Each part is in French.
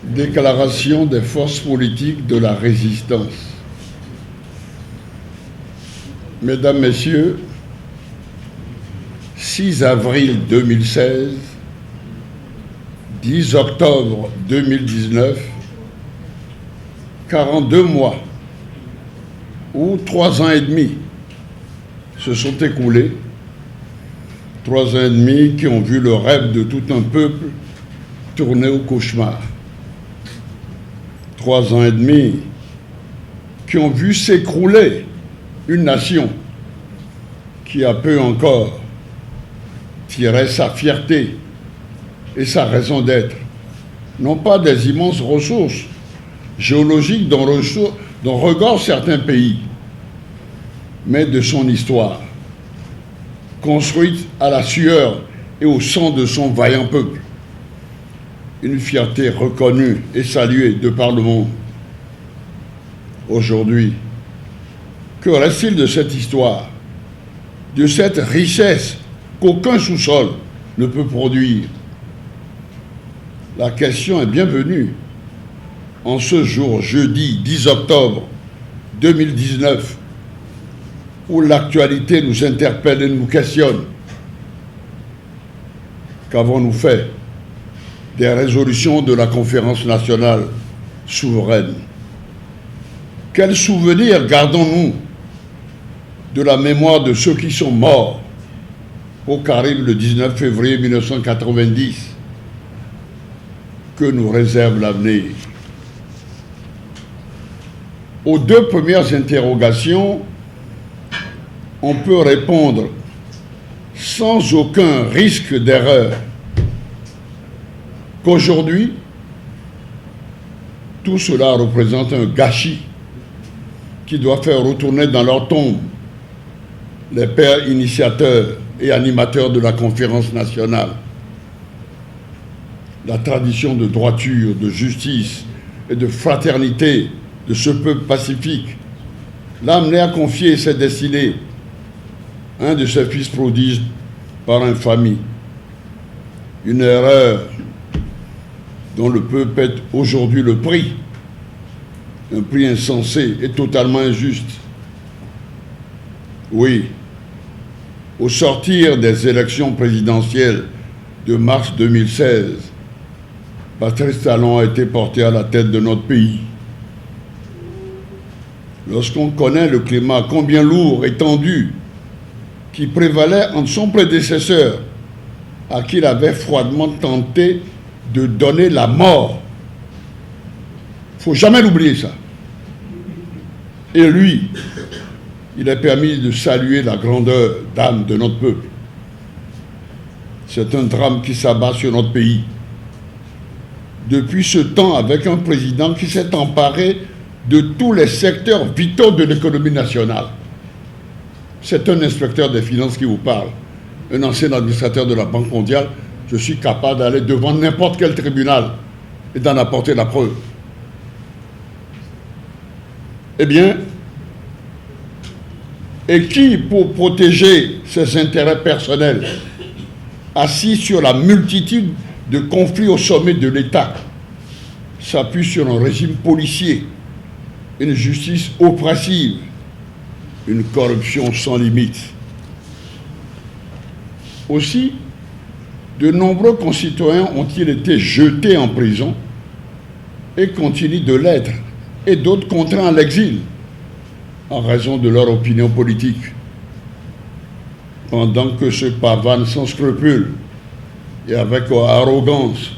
Déclaration des forces politiques de la résistance. Mesdames, Messieurs, 6 avril 2016, 10 octobre 2019, 42 mois ou 3 ans et demi se sont écoulés. 3 ans et demi qui ont vu le rêve de tout un peuple tourner au cauchemar. 3 ans et demi qui ont vu s'écrouler une nation qui a peu encore tiré sa fierté et sa raison d'être, non pas des immenses ressources géologiques dont regorgent certains pays, mais de son histoire, construite à la sueur et au sang de son vaillant peuple. Une fierté reconnue et saluée de par le monde. Aujourd'hui, que reste-t-il de cette histoire, de cette richesse qu'aucun sous-sol ne peut produire? La question est bienvenue en ce jour, jeudi 10 octobre 2019, où l'actualité nous interpelle et nous questionne. Qu'avons-nous fait des résolutions de la conférence nationale souveraine? Quels souvenirs gardons-nous de la mémoire de ceux qui sont morts au Caraïbes le 19 février 1990? Que nous réserve l'avenir? Aux 2 premières interrogations, on peut répondre sans aucun risque d'erreur qu'aujourd'hui, tout cela représente un gâchis qui doit faire retourner dans leur tombe les pères initiateurs et animateurs de la conférence nationale. La tradition de droiture, de justice et de fraternité de ce peuple pacifique l'a amené à confier ses destinées à un de ses fils prodiges par infamie. Une erreur dont le peuple paie aujourd'hui le prix, un prix insensé et totalement injuste. Oui, au sortir des élections présidentielles de mars 2016, Patrice Talon a été porté à la tête de notre pays. Lorsqu'on connaît le climat combien lourd et tendu qui prévalait entre son prédécesseur, à qui il avait froidement tenté de donner la mort. Il ne faut jamais l'oublier, ça. Et lui, il a permis de saluer la grandeur d'âme de notre peuple. C'est un drame qui s'abat sur notre pays. Depuis ce temps, avec un président qui s'est emparé de tous les secteurs vitaux de l'économie nationale. C'est un inspecteur des finances qui vous parle, un ancien administrateur de la Banque mondiale. Je suis capable d'aller devant n'importe quel tribunal et d'en apporter la preuve. Eh bien, et qui, pour protéger ses intérêts personnels, assis sur la multitude de conflits au sommet de l'État, s'appuie sur un régime policier, une justice oppressive, une corruption sans limite. Aussi, de nombreux concitoyens ont-ils été jetés en prison et continuent de l'être, et d'autres contraints à l'exil en raison de leur opinion politique. Pendant que se pavanent sans scrupule et avec arrogance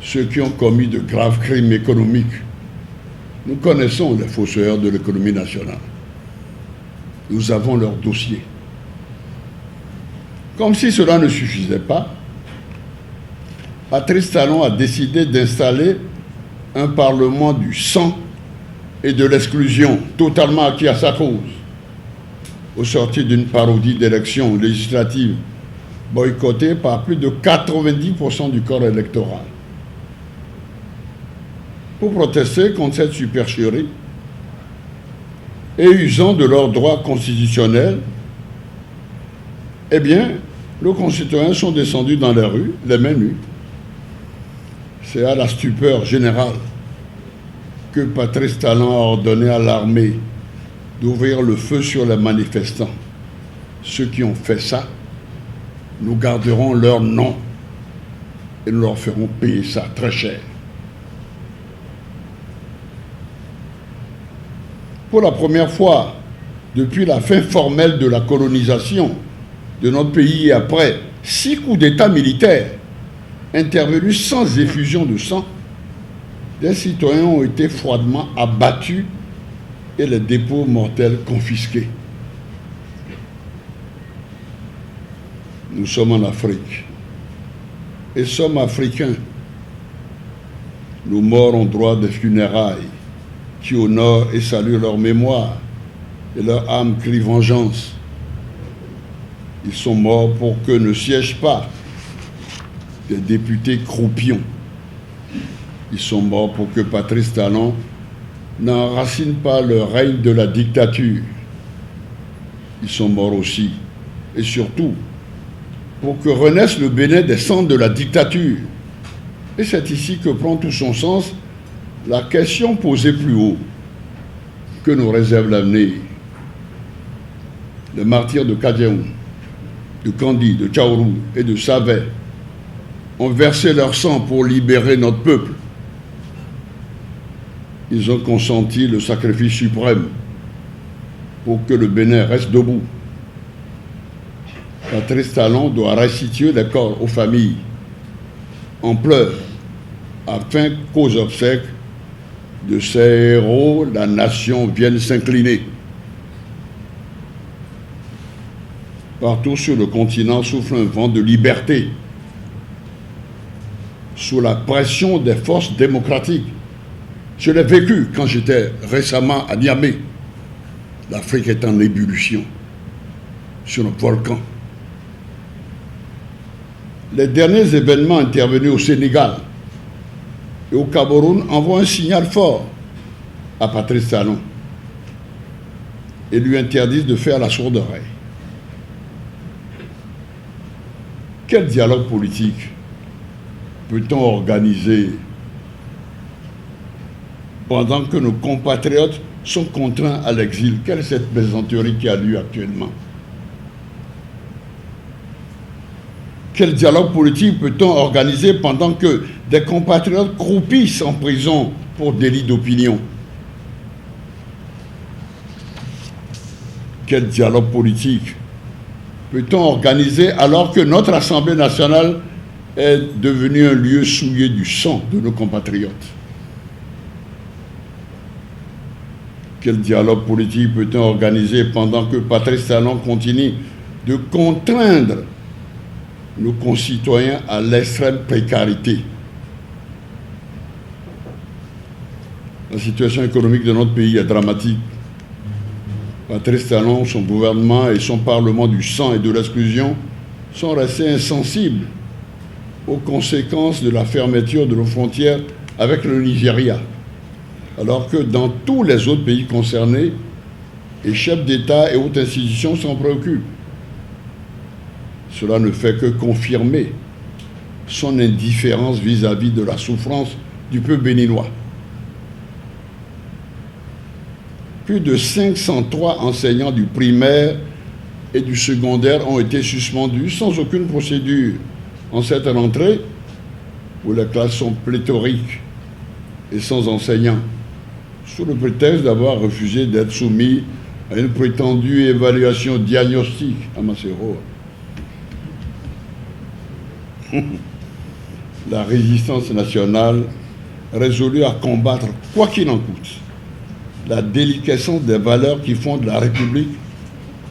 ceux qui ont commis de graves crimes économiques, nous connaissons les fossoyeurs de l'économie nationale. Nous avons leur dossier. Comme si cela ne suffisait pas, Patrice Talon a décidé d'installer un parlement du sang et de l'exclusion, totalement acquis à sa cause, au sortir d'une parodie d'élections législatives boycottée par plus de 90% du corps électoral. Pour protester contre cette supercherie et usant de leurs droits constitutionnels, eh bien, nos concitoyens sont descendus dans les rues, les mains nues, C'est à la stupeur générale que Patrice Talon a ordonné à l'armée d'ouvrir le feu sur les manifestants. Ceux qui ont fait ça, nous garderons leur nom et nous leur ferons payer ça très cher. Pour la première fois, depuis la fin formelle de la colonisation de notre pays et après 6 coups d'État militaires intervenus sans effusion de sang, des citoyens ont été froidement abattus et les dépôts mortels confisqués. Nous sommes en Afrique et sommes africains. Nos morts ont droit des funérailles qui honorent et saluent leur mémoire et leur âme crie vengeance. Ils sont morts pour que ne siègent pas des députés croupions. Ils sont morts pour que Patrice Talon n'enracine pas le règne de la dictature. Ils sont morts aussi, et surtout, pour que renaisse le Bénin des cendres de la dictature. Et c'est ici que prend tout son sens la question posée plus haut. Que nous réserve l'avenir? Les martyrs de Kadiaou, de Kandi, de Tchaourou et de Savet ont versé leur sang pour libérer notre peuple. Ils ont consenti le sacrifice suprême pour que le Bénin reste debout. Patrice Talon doit restituer les corps aux familles en pleurs afin qu'aux obsèques de ces héros, la nation vienne s'incliner. Partout sur le continent souffle un vent de liberté, sous la pression des forces démocratiques. Je l'ai vécu quand j'étais récemment à Niamey. L'Afrique est en ébullition sur notre volcan. Les derniers événements intervenus au Sénégal et au Cameroun envoient un signal fort à Patrice Talon et lui interdisent de faire la sourde oreille. Quel dialogue politique peut-on organiser pendant que nos compatriotes sont contraints à l'exil? Quelle est cette plaisanterie qui a lieu actuellement? Quel dialogue politique peut-on organiser pendant que des compatriotes croupissent en prison pour délit d'opinion? Quel dialogue politique peut-on organiser alors que notre Assemblée nationale est devenue un lieu souillé du sang de nos compatriotes? Quel dialogue politique peut-on organiser pendant que Patrice Talon continue de contraindre nos concitoyens à l'extrême précarité? La situation économique de notre pays est dramatique. Patrice Talon, son gouvernement et son Parlement du sang et de l'exclusion sont restés insensibles aux conséquences de la fermeture de nos frontières avec le Nigeria, alors que dans tous les autres pays concernés, les chefs d'État et autres institutions s'en préoccupent. Cela ne fait que confirmer son indifférence vis-à-vis de la souffrance du peuple béninois. Plus de 503 enseignants du primaire et du secondaire ont été suspendus sans aucune procédure en cette rentrée où les classes sont pléthoriques et sans enseignants, sous le prétexte d'avoir refusé d'être soumis à une prétendue évaluation diagnostique à Macero. La résistance nationale, résolue à combattre quoi qu'il en coûte la déliquescence des valeurs qui fondent la République,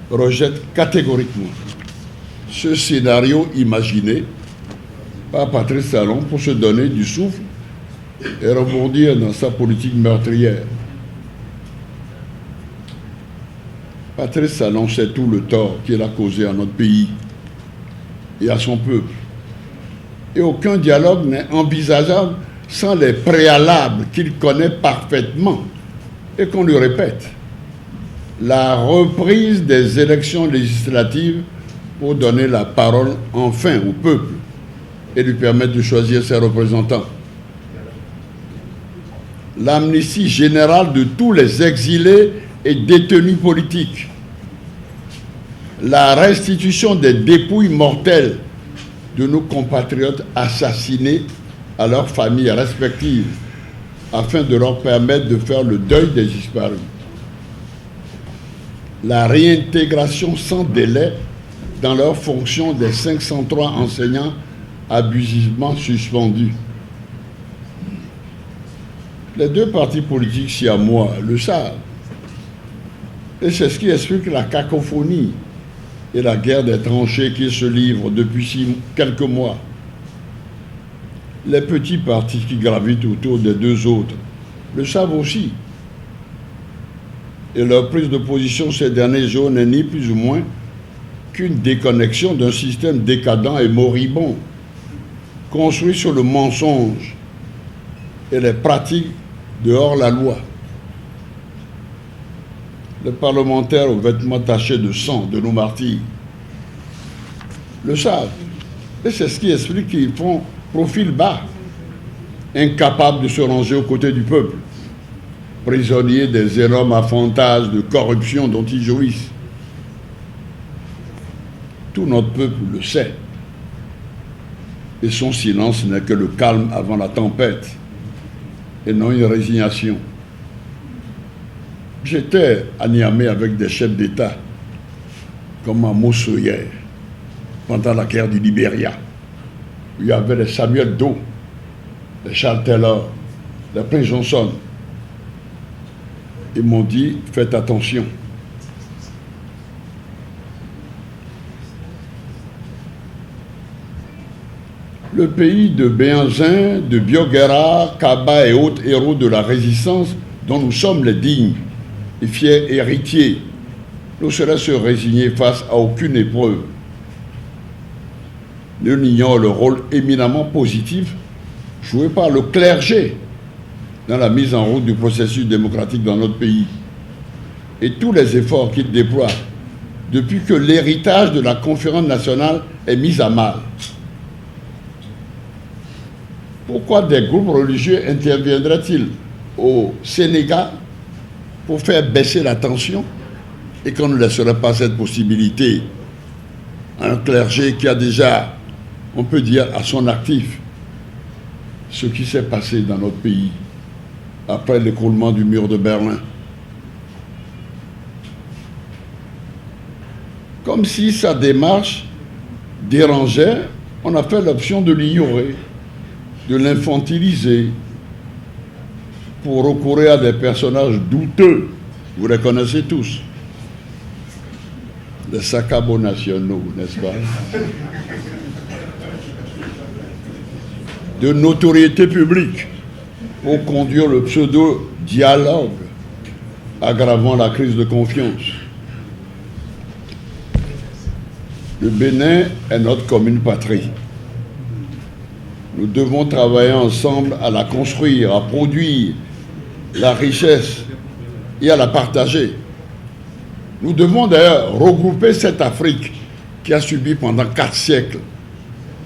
rejette catégoriquement ce scénario imaginé par Patrice Talon pour se donner du souffle et rebondir dans sa politique meurtrière. Patrice Talon sait tout le tort qu'il a causé à notre pays et à son peuple. Et aucun dialogue n'est envisageable sans les préalables qu'il connaît parfaitement et qu'on lui répète. La reprise des élections législatives pour donner la parole enfin au peuple et lui permettre de choisir ses représentants. l'amnistie générale de tous les exilés et détenus politiques, la restitution des dépouilles mortelles de nos compatriotes assassinés à leurs familles respectives, afin de leur permettre de faire le deuil des disparus, la réintégration sans délai dans leurs fonctions des 503 enseignants abusivement suspendus. Les deux partis politiques siamois le savent. Et c'est ce qui explique la cacophonie et la guerre des tranchées qui se livrent depuis quelques mois. Les petits partis qui gravitent autour des deux autres le savent aussi. Et leur prise de position ces derniers jours n'est ni plus ou moins qu'une déconnexion d'un système décadent et moribond, construit sur le mensonge et les pratiques de hors-la-loi. Les parlementaires aux vêtements tachés de sang de nos martyrs le savent. Et c'est ce qui explique qu'ils font profil bas, incapables de se ranger aux côtés du peuple, prisonniers des énormes avantages de corruption dont ils jouissent. Tout notre peuple le sait. Et son silence n'est que le calme avant la tempête, et non une résignation. J'étais à Niamey avec des chefs d'État, comme à Mossoyer, pendant la guerre du Libéria. Il y avait les Samuel Doe, les Charles Taylor, les Prince Johnson. Ils m'ont dit, faites attention. Le pays de Béhanzin, de Bioguera, Kaba et autres héros de la résistance dont nous sommes les dignes et fiers héritiers, ne saurait se résigner face à aucune épreuve. Nous nions le rôle éminemment positif joué par le clergé dans la mise en route du processus démocratique dans notre pays et tous les efforts qu'il déploie depuis que l'héritage de la conférence nationale est mis à mal. Pourquoi des groupes religieux interviendraient-ils au Sénégal pour faire baisser la tension et qu'on ne laisserait pas cette possibilité à un clergé qui a déjà, on peut dire, à son actif ce qui s'est passé dans notre pays après l'écroulement du mur de Berlin? Comme si sa démarche dérangeait, on a fait l'option de l'ignorer, de l'infantiliser, pour recourir à des personnages douteux. Vous les connaissez tous. Les sacabos nationaux, n'est-ce pas? De notoriété publique pour conduire le pseudo-dialogue, aggravant la crise de confiance. Le Bénin est notre commune patrie. Nous devons travailler ensemble à la construire, à produire la richesse et à la partager. Nous devons d'ailleurs regrouper cette Afrique qui a subi pendant 4 siècles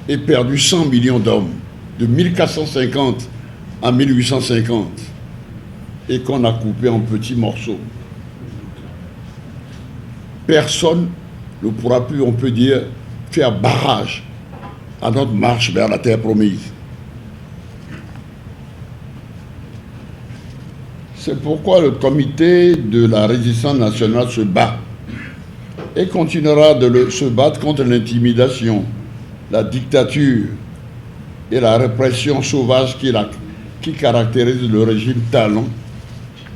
et perdu 100 millions d'hommes, de 1450 à 1850, et qu'on a coupé en petits morceaux. Personne ne pourra plus, on peut dire, faire barrage à notre marche vers la terre promise. C'est pourquoi le comité de la résistance nationale se bat et continuera de se battre contre l'intimidation, la dictature et la répression sauvage qui caractérise le régime Talon,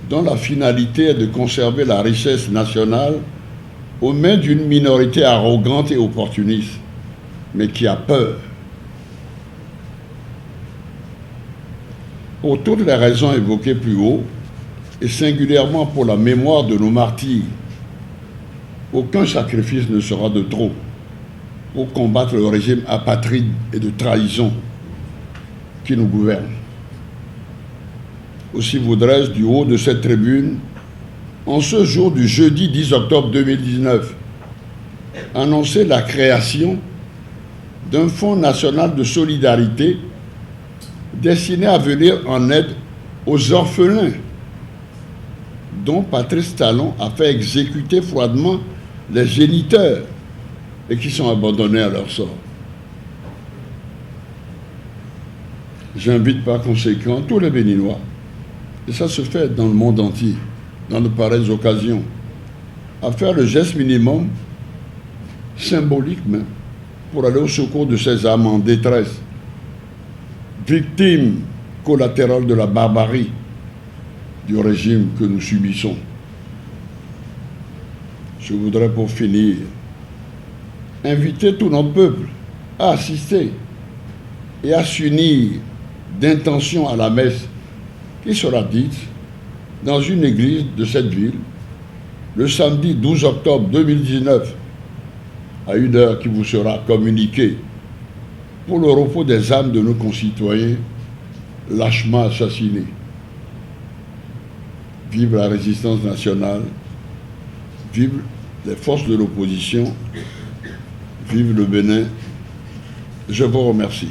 dont la finalité est de conserver la richesse nationale aux mains d'une minorité arrogante et opportuniste, mais qui a peur. Pour toutes les raisons évoquées plus haut, et singulièrement pour la mémoire de nos martyrs, aucun sacrifice ne sera de trop pour combattre le régime apatride et de trahison qui nous gouverne. Aussi voudrais-je, du haut de cette tribune, en ce jour du jeudi 10 octobre 2019, annoncer la création d'un Fonds national de solidarité destiné à venir en aide aux orphelins dont Patrice Talon a fait exécuter froidement les géniteurs et qui sont abandonnés à leur sort. J'invite par conséquent tous les Béninois, et ça se fait dans le monde entier, dans de pareilles occasions, à faire le geste minimum, symbolique même, pour aller au secours de ces âmes en détresse, victimes collatérales de la barbarie du régime que nous subissons. Je voudrais pour finir inviter tout notre peuple à assister et à s'unir d'intention à la messe qui sera dite dans une église de cette ville le samedi 12 octobre 2019 à 1h qui vous sera communiquée pour le repos des âmes de nos concitoyens lâchement assassinés. Vive la résistance nationale, vive les forces de l'opposition, vive le Bénin. Je vous remercie.